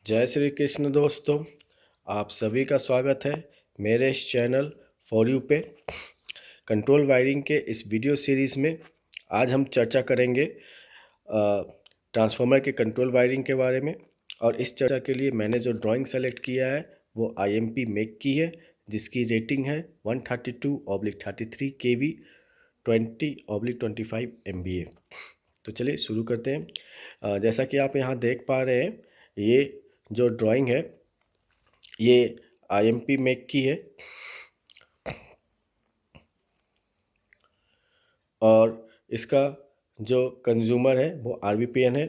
जय श्री कृष्ण दोस्तों, आप सभी का स्वागत है मेरे इस चैनल फॉर यू पे। कंट्रोल वायरिंग के इस वीडियो सीरीज़ में आज हम चर्चा करेंगे ट्रांसफार्मर के कंट्रोल वायरिंग के बारे में। और इस चर्चा के लिए मैंने जो ड्राइंग सेलेक्ट किया है वो IMP मेक की है, जिसकी रेटिंग है 132/33 kV 20/25 MVA। तो चलिए शुरू करते हैं। जैसा कि आप यहाँ देख पा रहे हैं, ये जो ड्राइंग है ये IMP मेक की है और इसका जो कंज्यूमर है वो RVPN है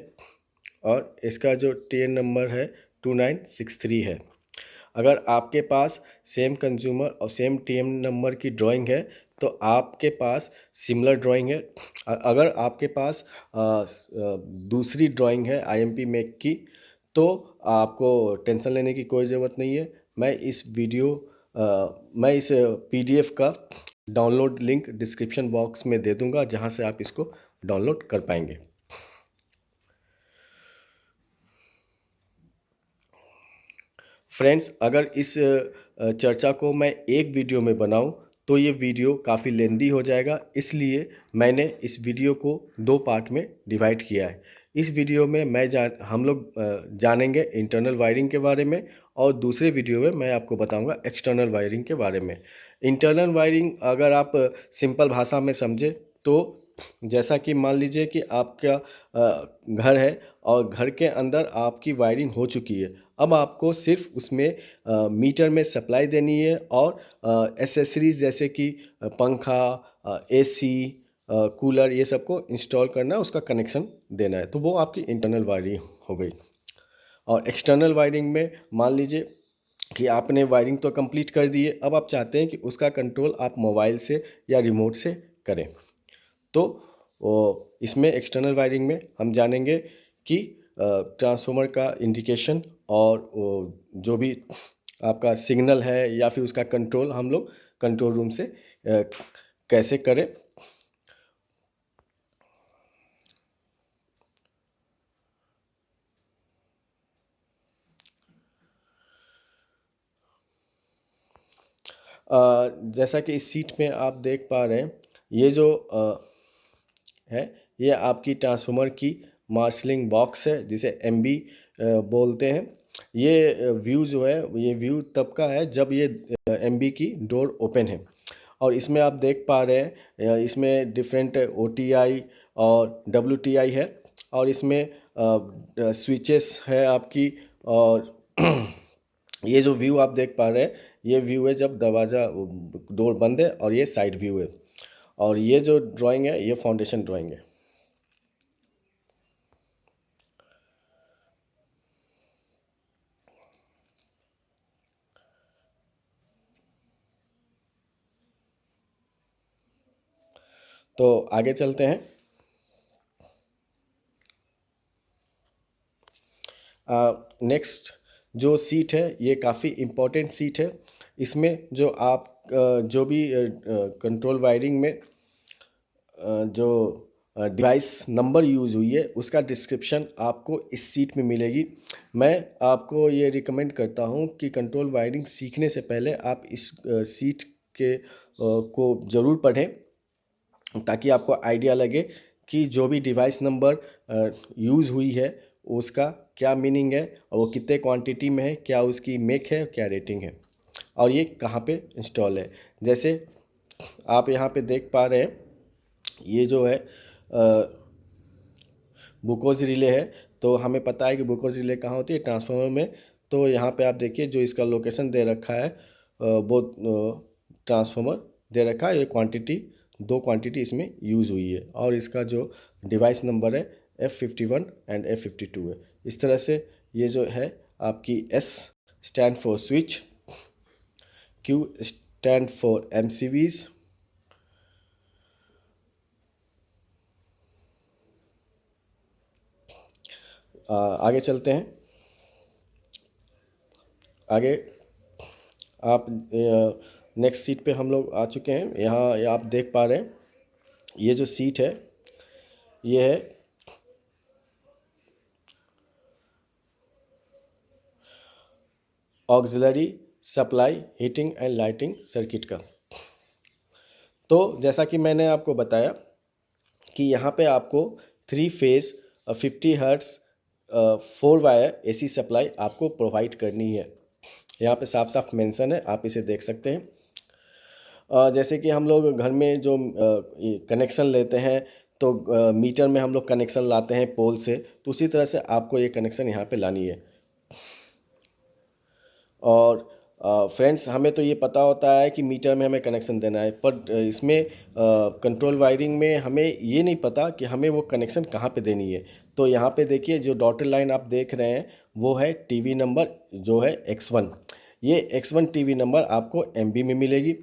और इसका जो TN नंबर है 2963 है। अगर आपके पास सेम कंज्यूमर और सेम TN नंबर की ड्राइंग है तो आपके पास सिमिलर ड्राइंग है। अगर आपके पास दूसरी ड्राइंग है IMP मेक की तो आपको टेंशन लेने की कोई ज़रूरत नहीं है। मैं इस PDF का डाउनलोड लिंक डिस्क्रिप्शन बॉक्स में दे दूंगा, जहां से आप इसको डाउनलोड कर पाएंगे। फ्रेंड्स, अगर इस चर्चा को मैं एक वीडियो में बनाऊं तो ये वीडियो काफ़ी लेंदी हो जाएगा, इसलिए मैंने इस वीडियो को दो पार्ट में डिवाइड किया है। इस वीडियो में हम लोग जानेंगे इंटरनल वायरिंग के बारे में और दूसरे वीडियो में मैं आपको बताऊंगा एक्सटर्नल वायरिंग के बारे में। इंटरनल वायरिंग अगर आप सिंपल भाषा में समझे तो जैसा कि मान लीजिए कि आपका घर है और घर के अंदर आपकी वायरिंग हो चुकी है। अब आपको सिर्फ उसमें मीटर में सप्लाई देनी है और एसेसरीज जैसे कि पंखा, AC, कूलर, ये सबको इंस्टॉल करना है, उसका कनेक्शन देना है। तो वो आपकी इंटरनल वायरिंग हो गई। और एक्सटर्नल वायरिंग में मान लीजिए कि आपने वायरिंग तो कंप्लीट कर दी है, अब आप चाहते हैं कि उसका कंट्रोल आप मोबाइल से या रिमोट से करें। तो इसमें एक्सटर्नल वायरिंग में हम जानेंगे कि ट्रांसफार्मर का इंडिकेशन और जो भी आपका सिग्नल है या फिर उसका कंट्रोल हम लोग कंट्रोल रूम से कैसे करें। जैसा कि इस सीट में आप देख पा रहे हैं, ये जो है ये आपकी ट्रांसफार्मर की मार्शलिंग बॉक्स है, जिसे MB बोलते हैं। ये व्यू जो है ये व्यू तब का है जब ये MB की डोर ओपन है। और इसमें आप देख पा रहे हैं इसमें डिफरेंट OTI और WTI है और इसमें स्विचेस है आपकी। और ये जो व्यू आप देख पा रहे हैं ये व्यू है जब दरवाज़ा डोर बंद है और ये साइड व्यू है। और ये जो ड्राइंग है ये फाउंडेशन ड्राइंग है। तो आगे चलते हैं। नेक्स्ट जो सीट है ये काफ़ी इम्पोर्टेंट सीट है। इसमें जो आप जो भी कंट्रोल वायरिंग में जो डिवाइस नंबर यूज़ हुई है उसका डिस्क्रिप्शन आपको इस सीट में मिलेगी। मैं आपको ये रिकमेंड करता हूँ कि कंट्रोल वायरिंग सीखने से पहले आप इस सीट के को ज़रूर पढ़ें, ताकि आपको आइडिया लगे कि जो भी डिवाइस नंबर यूज़ हुई है उसका क्या मीनिंग है और वो कितने क्वांटिटी में है, क्या उसकी मेक है, क्या रेटिंग है और ये कहाँ पे इंस्टॉल है। जैसे आप यहाँ पे देख पा रहे हैं ये जो है बुकोज रिले है। तो हमें पता है कि बुकोज रिले कहाँ होती है, ट्रांसफार्मर में। तो यहाँ पे आप देखिए जो इसका लोकेशन दे रखा है वो ट्रांसफार्मर दे रखा है। ये क्वांटिटी, दो क्वांटिटी इसमें यूज़ हुई है और इसका जो डिवाइस नंबर है F51 एंड F52 है। इस तरह से ये जो है आपकी S stand for switch, Q stand for MCVs, आगे चलते हैं। आगे आप नेक्स्ट सीट पे हम लोग आ चुके हैं। यहाँ ये आप देख पा रहे हैं ये जो सीट है ये है auxiliary supply heating and lighting circuit का। तो जैसा कि मैंने आपको बताया कि यहाँ पे आपको 3 phase 50 hertz 4 wire AC supply आपको प्रोवाइड करनी है। यहाँ पे साफ साफ मेंशन है, आप इसे देख सकते हैं। जैसे कि हम लोग घर में जो कनेक्शन लेते हैं तो मीटर में हम लोग कनेक्शन लाते हैं पोल से, तो उसी तरह से आपको ये कनेक्शन यहाँ पे लानी है। और फ्रेंड्स, हमें तो ये पता होता है कि मीटर में हमें कनेक्शन देना है, पर इसमें कंट्रोल वायरिंग में हमें ये नहीं पता कि हमें वो कनेक्शन कहाँ पे देनी है। तो यहाँ पे देखिए, जो डॉटेड लाइन आप देख रहे हैं वो है टीवी नंबर जो है X1। ये X1 टीवी नंबर आपको MB में मिलेगी।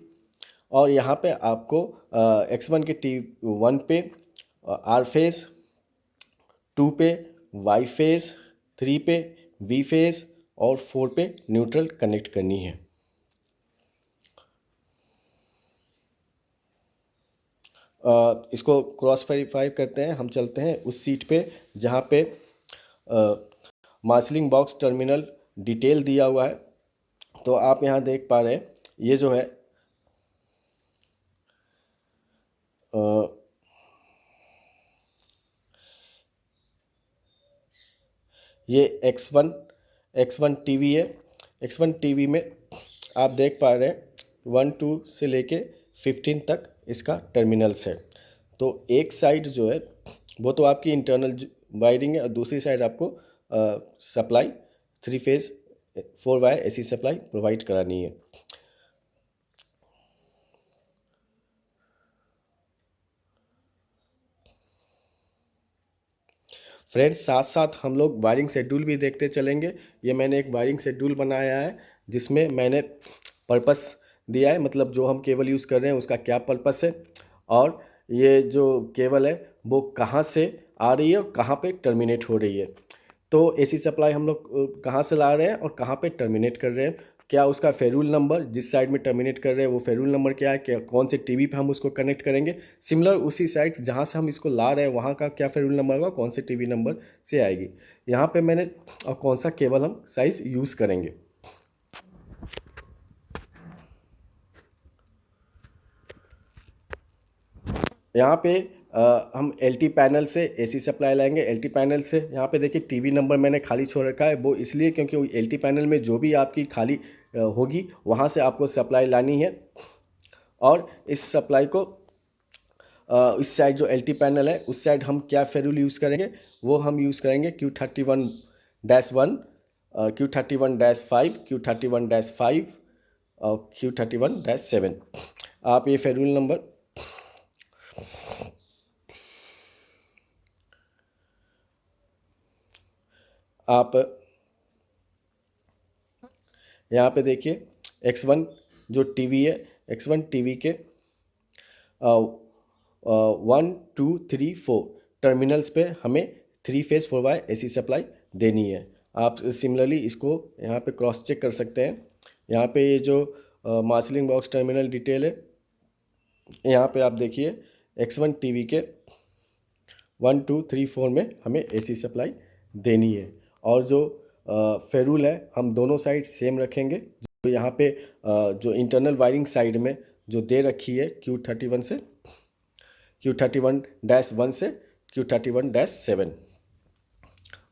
और यहाँ पे आपको X1 के T1 पे R फेज, 2 पे Y फेज, 3 पे V फेज और 4 पे न्यूट्रल कनेक्ट करनी है। इसको क्रॉस वेरीफाई करते हैं। हम चलते हैं उस सीट पे जहाँ पे मार्शलिंग बॉक्स टर्मिनल डिटेल दिया हुआ है। तो आप यहाँ देख पा रहे हैं, ये जो है ये X1 टीवी है। X1 टीवी में आप देख पा रहे हैं 1 2 से लेके 15 तक इसका टर्मिनल्स है। तो एक साइड जो है वो तो आपकी इंटरनल वायरिंग है और दूसरी साइड आपको supply 3 phase 4 wire AC supply provide करानी है। फ्रेंड्स, साथ साथ हम लोग वायरिंग शेड्यूल भी देखते चलेंगे। ये मैंने एक वायरिंग शेड्यूल बनाया है जिसमें मैंने पर्पस दिया है, मतलब जो हम केबल यूज़ कर रहे हैं उसका क्या पर्पस है, और ये जो केबल है वो कहाँ से आ रही है और कहाँ पे टर्मिनेट हो रही है। तो एसी सप्लाई हम लोग कहाँ से ला रहे हैं और कहाँ पे टर्मिनेट कर रहे हैं, क्या उसका फेरूल नंबर जिस साइड में टर्मिनेट कर रहे हैं वो फेरूल नंबर क्या है, क्या कौन से टीवी पे हम उसको कनेक्ट करेंगे। सिमिलर उसी साइड जहाँ से हम इसको ला रहे हैं वहाँ का क्या फेरूल नंबर होगा, कौन से टीवी नंबर से आएगी। यहाँ पे मैंने और कौन सा केबल हम साइज यूज़ करेंगे। यहाँ पे हम LT पैनल से एसी सप्लाई लाएंगे। LT पैनल से यहाँ पे देखिए टीवी नंबर मैंने खाली छोड़ रखा है, वो इसलिए क्योंकि LT पैनल में जो भी आपकी खाली होगी वहाँ से आपको सप्लाई लानी है। और इस सप्लाई को इस साइड जो LT पैनल है उस साइड हम क्या फेरूल यूज़ करेंगे, वो हम यूज़ करेंगे Q31-1, Q31-5, Q31-5 और Q31-7। आप ये फेरूल नंबर आप यहाँ पे देखिए, X1 जो टीवी है, X1 टीवी के 1 2 3 4 टर्मिनल्स पे हमें 3 फेज 4 वायर एसी सप्लाई देनी है। आप सिमिलरली इसको यहाँ पे क्रॉस चेक कर सकते हैं। यहाँ पे ये जो मार्शलिंग बॉक्स टर्मिनल डिटेल है, यहाँ पे आप देखिए X1 टीवी के 1 2 3 4 में हमें एसी सप्लाई देनी है। और जो फेरूल है हम दोनों साइड सेम रखेंगे। जो यहाँ पे जो इंटरनल वायरिंग साइड में जो दे रखी है Q31 से Q31-1 से Q31-7,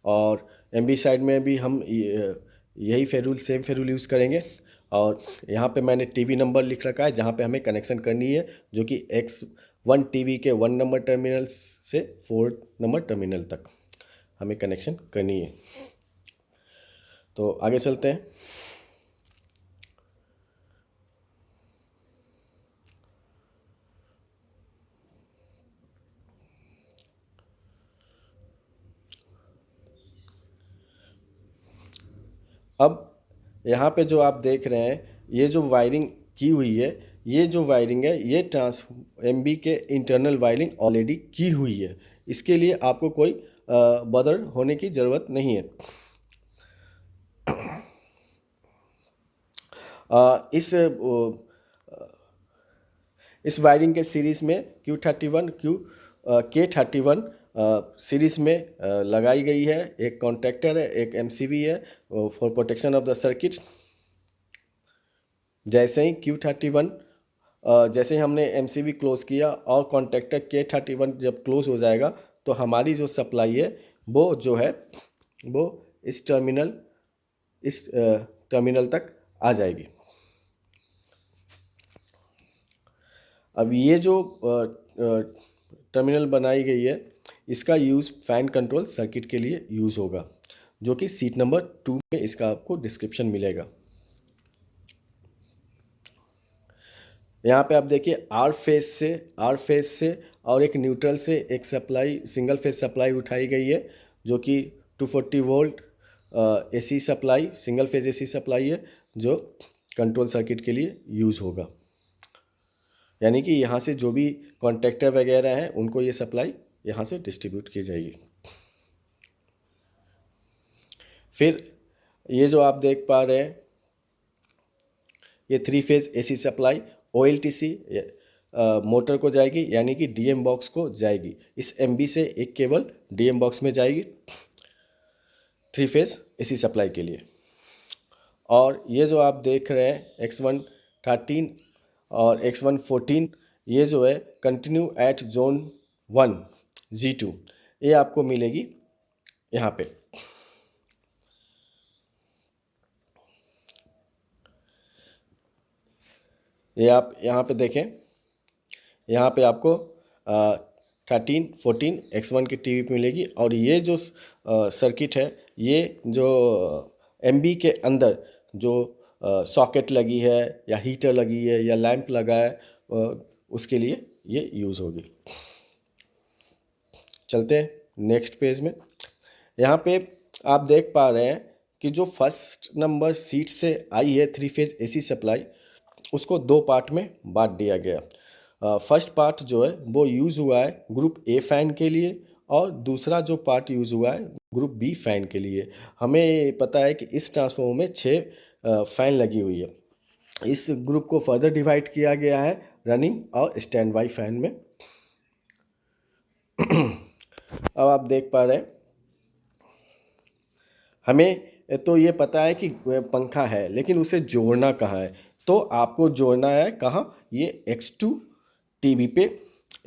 और MB साइड में भी हम यही फेरूल सेम फेरूल यूज़ करेंगे। और यहाँ पे मैंने टीवी नंबर लिख रखा है जहाँ पे हमें कनेक्शन करनी है, जो कि X1 टीवी के 1 नंबर टर्मिनल से 4 नंबर टर्मिनल तक हमें कनेक्शन करनी है। तो आगे चलते हैं। अब यहाँ पे जो आप देख रहे हैं, ये जो वायरिंग की हुई है, ये जो वायरिंग है ये MB के इंटरनल वायरिंग ऑलरेडी की हुई है। इसके लिए आपको कोई बदर होने की ज़रूरत नहीं है। इस वायरिंग के सीरीज़ में K31 सीरीज़ में लगाई गई है। एक कॉन्टैक्टर है, एक MCB है for protection of the circuit. जैसे ही Q31 जैसे ही हमने MCB क्लोज़ किया और कॉन्टेक्टर K31 जब क्लोज़ हो जाएगा तो हमारी जो सप्लाई है वो जो है वो इस टर्मिनल तक आ जाएगी। अब ये जो टर्मिनल बनाई गई है इसका यूज़ फ़ैन कंट्रोल सर्किट के लिए यूज़ होगा, जो कि सीट नंबर 2 में इसका आपको डिस्क्रिप्शन मिलेगा। यहाँ पे आप देखिए आर फेज से और एक न्यूट्रल से एक सप्लाई सिंगल फेज सप्लाई उठाई गई है, जो कि 240 volt AC supply single phase AC supply है, जो कंट्रोल सर्किट के लिए यूज़ होगा। यानी कि यहाँ से जो भी कॉन्ट्रैक्टर वगैरह हैं उनको ये सप्लाई यहाँ से डिस्ट्रीब्यूट की जाएगी। फिर ये जो आप देख पा रहे हैं ये 3 phase AC supply OLTC motor को जाएगी, यानी कि DM बॉक्स को जाएगी। इस MB से एक केबल DM बॉक्स में जाएगी 3 फेज एसी सप्लाई के लिए। और ये जो आप देख रहे हैं X113 और X114 ये जो है कंटिन्यू एट जोन 1 G2 ये आपको मिलेगी यहाँ पे। ये आप यहाँ पे देखें, यहाँ पे आपको 13 14 X1 की टीवी पे मिलेगी। और ये जो सर्किट है ये जो MB के अंदर जो सॉकेट लगी है या हीटर लगी है या लैंप लगा है उसके लिए ये यूज़ होगी। चलते हैं नेक्स्ट पेज में। यहाँ पे आप देख पा रहे हैं कि जो फर्स्ट नंबर सीट से आई है 3 फेज एसी सप्लाई उसको 2 पार्ट में बांट दिया गया। फर्स्ट पार्ट जो है वो यूज़ हुआ है ग्रुप A फ़ैन के लिए और दूसरा जो पार्ट यूज़ हुआ है ग्रुप B फ़ैन के लिए। हमें पता है कि इस ट्रांसफार्मर में 6 फ़ैन लगी हुई है। इस ग्रुप को फर्दर डिवाइड किया गया है रनिंग और स्टैंड बाई फ़ैन में। अब आप देख पा रहे हैं हमें तो ये पता है कि पंखा है, लेकिन उसे जोड़ना कहाँ है। तो आपको जोड़ना है कहाँ, ये X2 टीवी पे,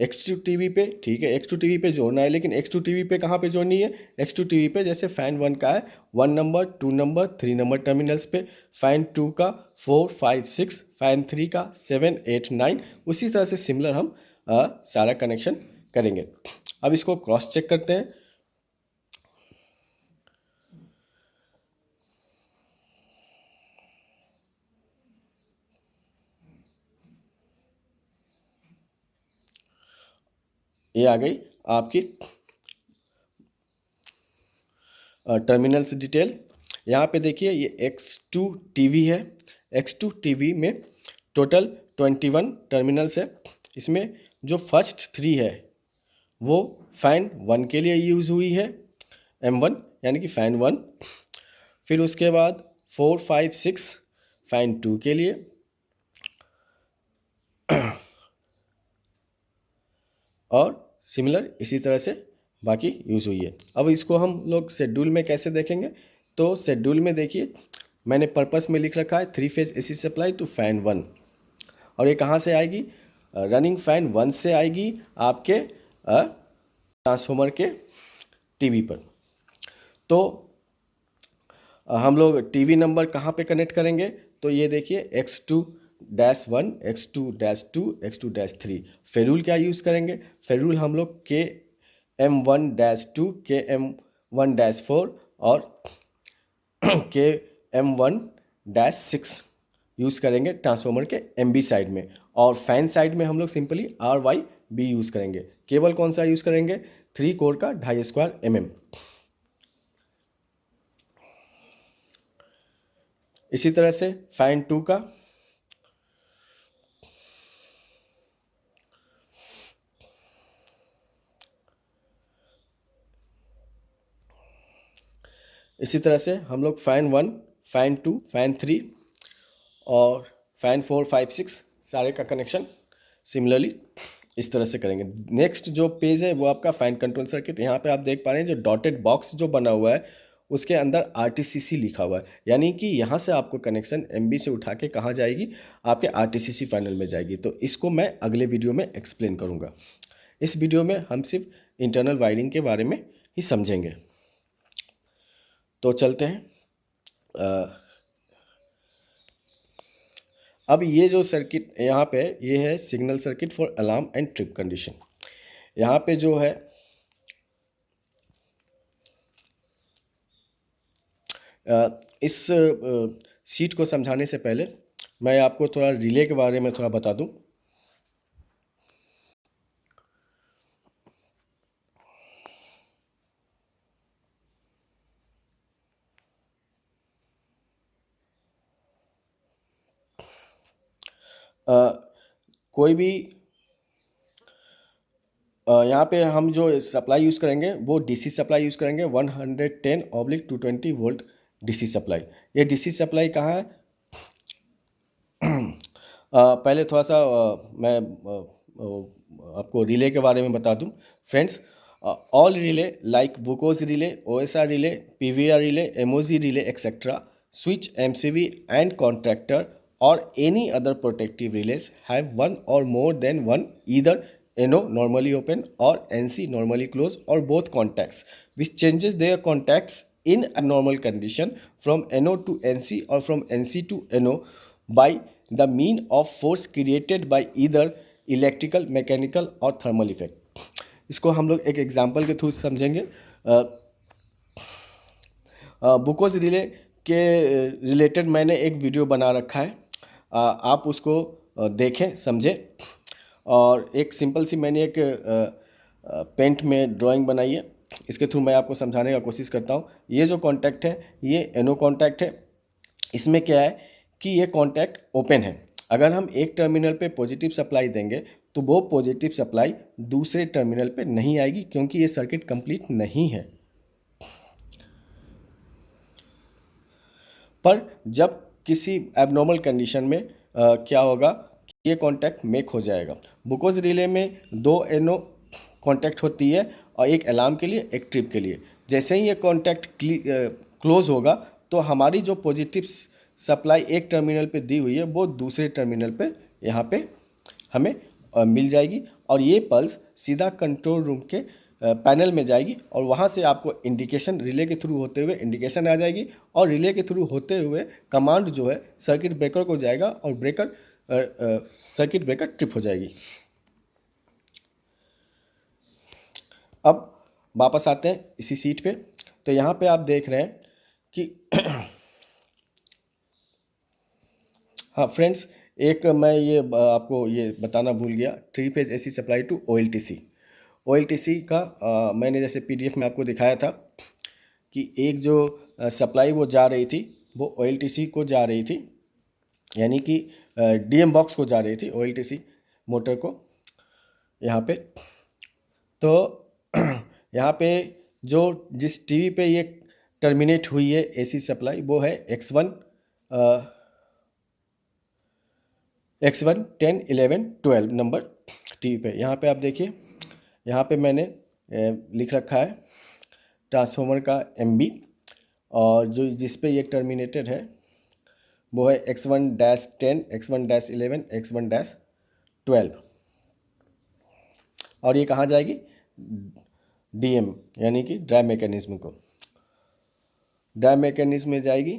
X2 टीवी पे, ठीक है, X2 टीवी पे जोड़ना है। लेकिन X2 टीवी पे कहाँ पे जोड़नी है, X2 टीवी पे जैसे फ़ैन 1 का है 1 नंबर 2 नंबर 3 नंबर टर्मिनल्स पे, फ़ैन 2 का 4 5 6, फ़ैन 3 का 7 8 9, उसी तरह से सिमिलर हम सारा कनेक्शन करेंगे। अब इसको क्रॉस चेक करते हैं। ये आ गई आपकी टर्मिनल्स डिटेल। यहाँ पे देखिए ये X2 टीवी है। X2 टीवी में टोटल 21 टर्मिनल्स है। इसमें जो फर्स्ट 3 है वो फ़ैन 1 के लिए यूज़ हुई है, M1 यानी कि फ़ैन 1। फिर उसके बाद 4 5 6 फ़ैन 2 के लिए, और सिमिलर इसी तरह से बाकी यूज़ हुई है। अब इसको हम लोग शेड्यूल में कैसे देखेंगे, तो शेड्यूल में देखिए मैंने पर्पस में लिख रखा है 3 phase AC supply to fan 1। और ये कहाँ से आएगी, रनिंग फ़ैन 1 से आएगी आपके ट्रांसफार्मर के टीवी पर। तो हम लोग टीवी नंबर कहाँ पे कनेक्ट करेंगे, तो ये देखिए X2-1 X2-2 X2-3। फेरूल क्या यूज़ करेंगे, फेरूल हम लोग KM1-2 KM1-4 और KM1-6 यूज़ करेंगे ट्रांसफार्मर के MB साइड में। और फैन साइड में हम लोग सिंपली RYB यूज़ करेंगे। केबल कौन सा यूज़ करेंगे, 3 कोर का 2.5 mm। इसी तरह से फ़ैन 2 का इसी तरह से हम लोग फ़ैन 1 फ़ैन 2 फ़ैन 3 और फ़ैन 4 5 6 सारे का कनेक्शन सिमिलरली इस तरह से करेंगे। नेक्स्ट जो पेज है वो आपका फ़ैन कंट्रोल सर्किट। यहाँ पे आप देख पा रहे हैं जो डॉटेड बॉक्स जो बना हुआ है उसके अंदर आरटीसीसी लिखा हुआ है, यानी कि यहाँ से आपको कनेक्शन एमबी से उठा के कहाँ जाएगी, आपके आरटीसीसी पैनल में जाएगी। तो इसको मैं अगले वीडियो में एक्सप्लेन करूँगा। इस वीडियो में हम सिर्फ इंटरनल वायरिंग के बारे में ही समझेंगे। तो चलते हैं। अब ये जो सर्किट यहाँ पे ये है signal circuit for alarm and trip condition. यहाँ पे जो है इस सीट को समझाने से पहले मैं आपको थोड़ा रिले के बारे में थोड़ा बता दूं। कोई भी यहाँ पे हम जो सप्लाई यूज़ करेंगे वो डीसी सप्लाई यूज़ करेंगे 110/220 वोल्ट डीसी सप्लाई। ये डीसी सप्लाई कहाँ है? पहले थोड़ा सा मैं आपको रिले के बारे में बता दूं। फ्रेंड्स, ऑल रिले लाइक वुकोस relay, OSR relay, PVR relay, MOG relay etcetera, switch MCV and contractor or any other protective relays have one or more than one either NO normally open or NC normally closed or both contacts, which changes their contacts in abnormal condition from NO to NC or from NC to NO by the mean of force created by either electrical, mechanical और thermal effect. इसको हम लोग एक example के through समझेंगे। Buchholz relay के related मैंने एक वीडियो बना रखा है, आप उसको देखें, समझें। और एक सिंपल सी मैंने एक पेंट में ड्राइंग बनाई है, इसके थ्रू मैं आपको समझाने का कोशिश करता हूँ। ये जो कॉन्टैक्ट है ये एनो कॉन्टैक्ट है। इसमें क्या है कि ये कॉन्टैक्ट ओपन है। अगर हम एक टर्मिनल पे पॉजिटिव सप्लाई देंगे तो वो पॉजिटिव सप्लाई दूसरे टर्मिनल पे नहीं आएगी, क्योंकि ये सर्किट कंप्लीट नहीं है। पर जब किसी एबनॉर्मल कंडीशन में क्या होगा, ये कॉन्टैक्ट मेक हो जाएगा। बुकोज रिले में 2 एनो कॉन्टैक्ट होती है, और एक अलार्म के लिए, एक ट्रिप के लिए। जैसे ही ये कॉन्टैक्ट क्लोज होगा तो हमारी जो पॉजिटिव सप्लाई एक टर्मिनल पे दी हुई है वो दूसरे टर्मिनल पे यहाँ पे हमें मिल जाएगी, और ये पल्स सीधा कंट्रोल रूम के पैनल में जाएगी, और वहाँ से आपको इंडिकेशन रिले के थ्रू होते हुए इंडिकेशन आ जाएगी, और रिले के थ्रू होते हुए कमांड जो है सर्किट ब्रेकर को जाएगा, और ब्रेकर सर्किट ब्रेकर ट्रिप हो जाएगी। अब वापस आते हैं इसी सीट पे। तो यहाँ पे आप देख रहे हैं कि हाँ फ्रेंड्स, एक मैं ये आपको ये बताना भूल गया, 3 phase AC supply to OLTC। OLTC का मैंने जैसे PDF में आपको दिखाया था कि एक जो सप्लाई वो जा रही थी वो OLTC को जा रही थी, यानी कि DM बॉक्स को जा रही थी, OLTC मोटर को यहाँ पे। तो यहाँ पे जो जिस टीवी पे ये टर्मिनेट हुई है एसी सप्लाई वो है X1 10 11 12 नंबर टीवी पे। यहाँ पे आप देखिए, यहाँ पे मैंने लिख रखा है ट्रांसफार्मर का MB, और जो जिस पे ये टर्मिनेटेड है वो है X1-10, X1-11, X1-12, और ये कहाँ जाएगी, DM यानी कि ड्राइव मैकेनिज्म को, ड्राइव मैकेनिज्म में जाएगी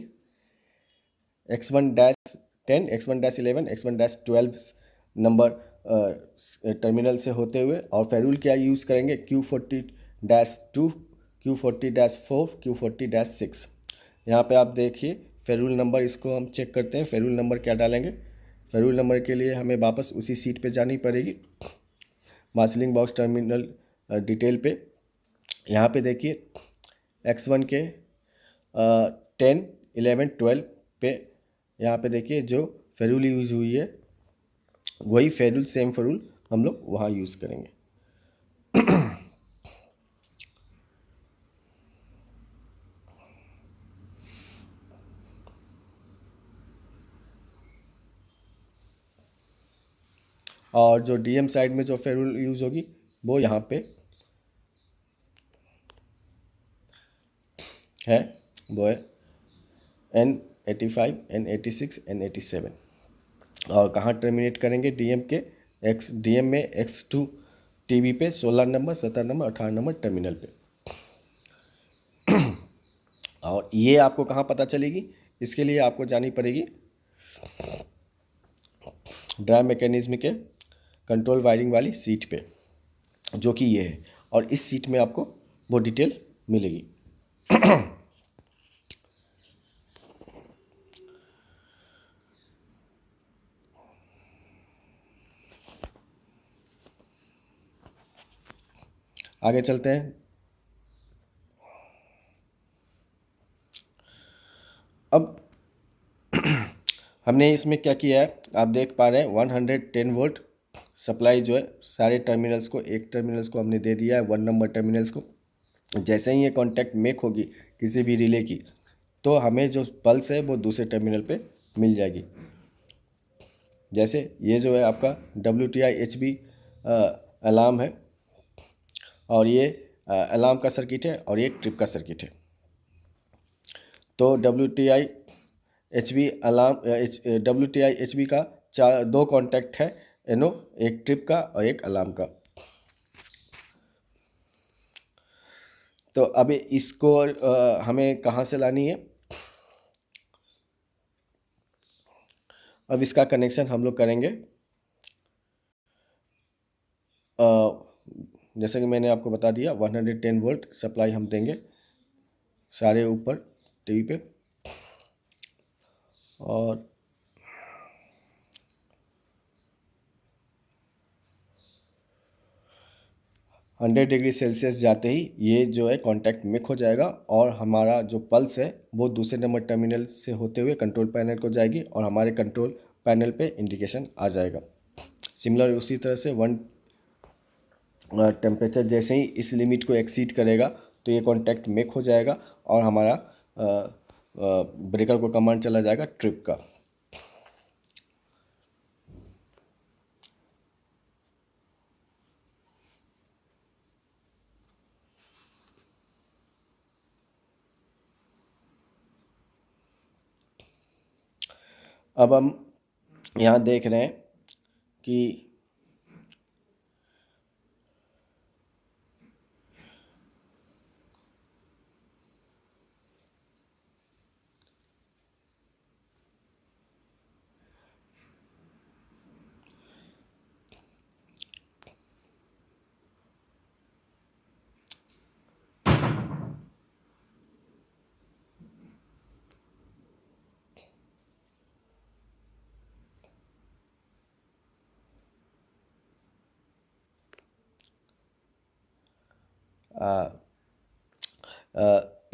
X1-10, X1-11, X1-12 number terminal से होते हुए, और फेरूल क्या यूज़ करेंगे, Q40-2, Q40-4, Q40-6। यहाँ पे आप देखिए फेरूल नंबर, इसको हम चेक करते हैं फेरूल नंबर क्या डालेंगे। फेरूल नंबर के लिए हमें वापस उसी सीट पे जानी पड़ेगी, मार्शलिंग बॉक्स टर्मिनल डिटेल पे। यहाँ पे देखिए X1 के 10 11 12 पे यहाँ पे देखिए जो फेरूल यूज़ हुई है वही फेरूल, सेम फेरूल हम लोग वहाँ यूज़ करेंगे। और जो DM साइड में जो फेरूल यूज़ होगी वो यहाँ पे है वो है N85, N86, N87। और कहाँ टर्मिनेट करेंगे डीएम के डीएम में X2 टीवी पे 16 नंबर, 17 नंबर, 18 नंबर टर्मिनल पे। और ये आपको कहाँ पता चलेगी, इसके लिए आपको जानी पड़ेगी ड्राइव मैकेनिज्म के कंट्रोल वायरिंग वाली सीट पे, जो कि ये है। और इस सीट में आपको वो डिटेल मिलेगी। आगे चलते हैं। अब हमने इसमें क्या किया है, आप देख पा रहे हैं 110 वोल्ट सप्लाई जो है सारे टर्मिनल्स को, एक टर्मिनल्स को हमने दे दिया है, 1 नंबर टर्मिनल्स को। जैसे ही ये कांटेक्ट मेक होगी किसी भी रिले की, तो हमें जो पल्स है वो दूसरे टर्मिनल पे मिल जाएगी। जैसे ये जो है आपका WTI-HB अलार्म है, और ये अलार्म का सर्किट है, और ये ट्रिप का सर्किट है। तो WTI-HB अलार्म, WTI-HB का दो कॉन्टैक्ट है एनो, एक ट्रिप का और एक अलार्म का। तो अभी इसको हमें कहाँ से लानी है, अब इसका कनेक्शन हम लोग करेंगे जैसे कि मैंने आपको बता दिया 110 वोल्ट सप्लाई हम देंगे सारे ऊपर टीवी पे, और हंड्रेड डिग्री सेल्सियस जाते ही ये जो है कांटेक्ट मिक हो जाएगा, और हमारा जो पल्स है वो दूसरे नंबर टर्मिनल से होते हुए कंट्रोल पैनल को जाएगी, और हमारे कंट्रोल पैनल पे इंडिकेशन आ जाएगा। सिमिलर उसी तरह से टेम्परेचर जैसे ही इस लिमिट को एक्सीड करेगा तो ये कांटेक्ट मेक हो जाएगा, और हमारा ब्रेकर को कमांड चला जाएगा ट्रिप का। अब हम यहाँ देख रहे हैं कि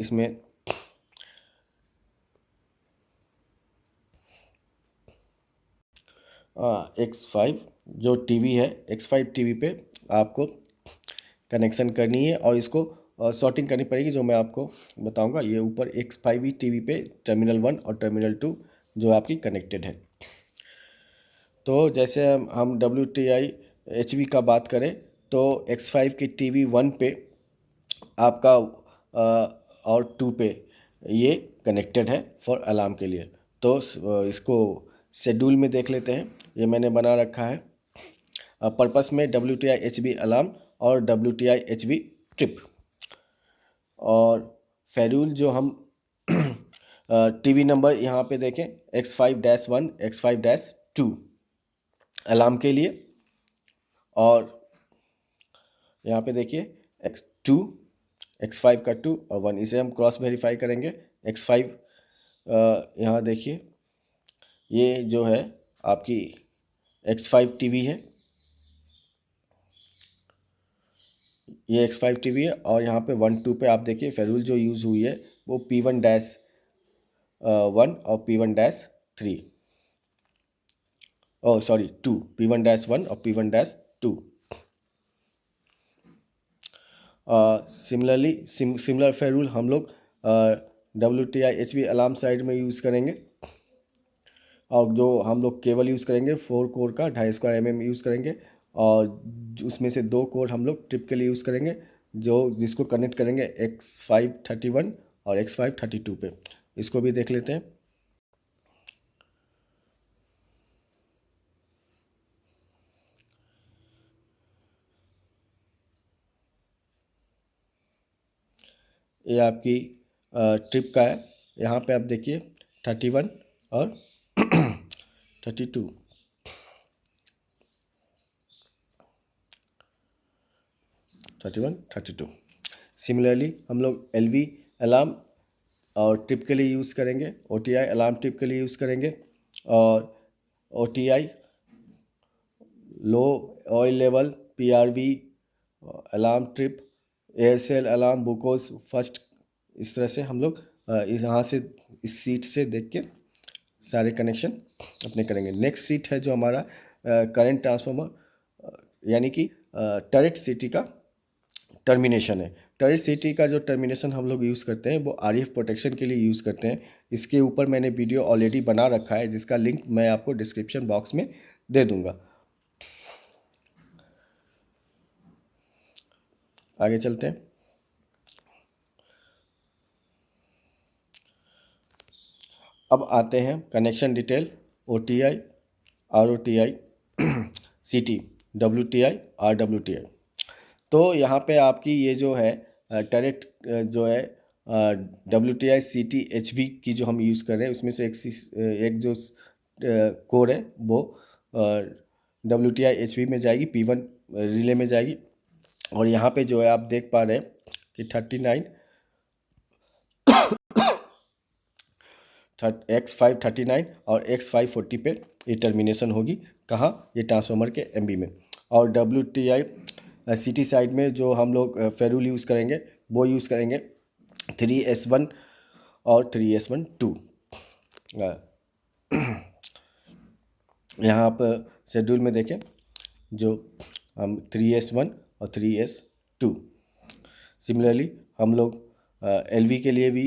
इसमें X5 जो टीवी है, X5 टीवी पे आपको कनेक्शन करनी है, और इसको सॉर्टिंग करनी पड़ेगी, जो मैं आपको बताऊंगा। ये ऊपर X5 टीवी पे टर्मिनल 1 और टर्मिनल 2 जो आपकी कनेक्टेड है। तो जैसे हम WTI-HB का बात करें तो X5 की टीवी 1 पे आपका और 2 पे ये कनेक्टेड है फॉर अलार्म के लिए। तो इसको शेड्यूल में देख लेते हैं, ये मैंने बना रखा है पर्पस में WTI-HB अलार्म और WTI-HB ट्रिप। और फेड्यूल जो हम टीवी नंबर यहाँ पे देखें X5-1, X5-2 अलार्म के लिए, और यहाँ पे देखिए X2, X5 का 2 और 1, इसे हम क्रॉस वेरीफाई करेंगे। X5 यहाँ देखिए ये जो है आपकी X5 टीवी है, ये X5 टीवी है, और यहाँ पे 1-2 पे आप देखिए फेड्यूल जो यूज़ हुई है वो P1-1 और P1-3, ओ सॉरी 2, P1-1 और P1-2। सिमिलर फेड्यूल हम लोग WTI-HB अलार्म साइड में यूज़ करेंगे, और जो हम लोग केबल यूज़ करेंगे 4 कोर का 2.5 mm यूज़ करेंगे, और उसमें से 2 कोर हम लोग ट्रिप के लिए यूज़ करेंगे, जो जिसको कनेक्ट करेंगे X531 और X5 32 पे। इसको भी देख लेते हैं। ये आपकी ट्रिप का है। यहाँ पे आप देखिए 31 और 32। 31 32। सिमिलरली हम लोग LV अलार्म और ट्रिप के लिए यूज़ करेंगे, OTI अलार्म ट्रिप के लिए यूज़ करेंगे, और OTI low oil level, PRV alarm trip, air cell alarm, Buchholz first. इस तरह से हम लोग इस यहाँ से इस सीट से देख के सारे कनेक्शन अपने करेंगे। नेक्स्ट सीट है जो हमारा करंट ट्रांसफार्मर यानी कि टरेट सिटी का टर्मिनेशन है। टरेट सिटी का जो टर्मिनेशन हम लोग यूज़ करते हैं वो RF प्रोटेक्शन के लिए यूज़ करते हैं। इसके ऊपर मैंने वीडियो ऑलरेडी बना रखा है जिसका लिंक मैं आपको डिस्क्रिप्शन बॉक्स में दे दूंगा। आगे चलते हैं। अब आते हैं connection detail, OTI, ROTI, CT, WTI, RWTI। तो यहाँ पे आपकी ये जो है टरेट जो है WTI CT HV की जो हम यूज़ कर रहे हैं उसमें से एक जो कोर है वो WTI HV में जाएगी, P1 रिले में जाएगी। और यहाँ पे जो है आप देख पा रहे हैं कि 39 X5 39 और X5 40 पे ये टर्मिनेशन होगी। कहाँ? ये ट्रांसफार्मर के MB में। और WTI CT साइड में जो हम लोग फेरूल यूज़ करेंगे वो यूज़ करेंगे 3S1 और 3S1 2। यहाँ पर शेड्यूल में देखें जो हम 3S1 और 3S2। सिमिलरली हम लोग LV के लिए भी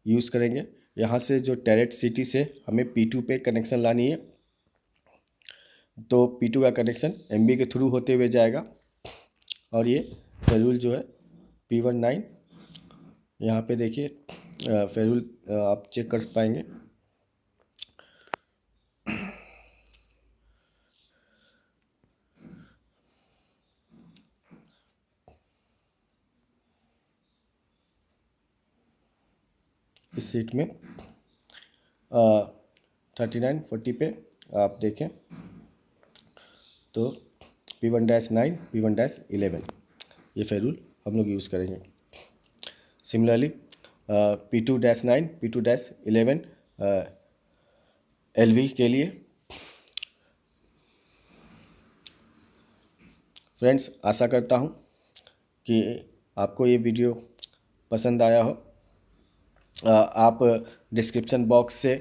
यूज़ करेंगे। यहाँ से जो टरेट सिटी से हमें P2 पे कनेक्शन लानी है, तो P2 का कनेक्शन MB के थ्रू होते हुए जाएगा। और ये फेरूल जो है P19, यहाँ पे देखिए फेरूल आप चेक कर पाएंगे। इस सीट में 39 40 पे आप देखें तो P1-9 P1-11 ये फेरूल हम लोग यूज़ करेंगे। सिमिलरली P2-9 P2-11 LV के लिए। फ्रेंड्स, आशा करता हूँ कि आपको ये वीडियो पसंद आया हो। आप डिस्क्रिप्शन बॉक्स से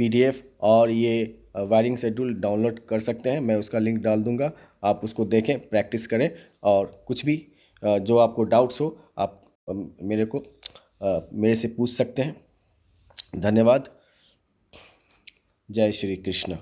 PDF और ये वायरिंग शेड्यूल डाउनलोड कर सकते हैं, मैं उसका लिंक डाल दूंगा। आप उसको देखें, प्रैक्टिस करें, और कुछ भी जो आपको डाउट्स हो आप मेरे से पूछ सकते हैं। धन्यवाद। जय श्री कृष्ण।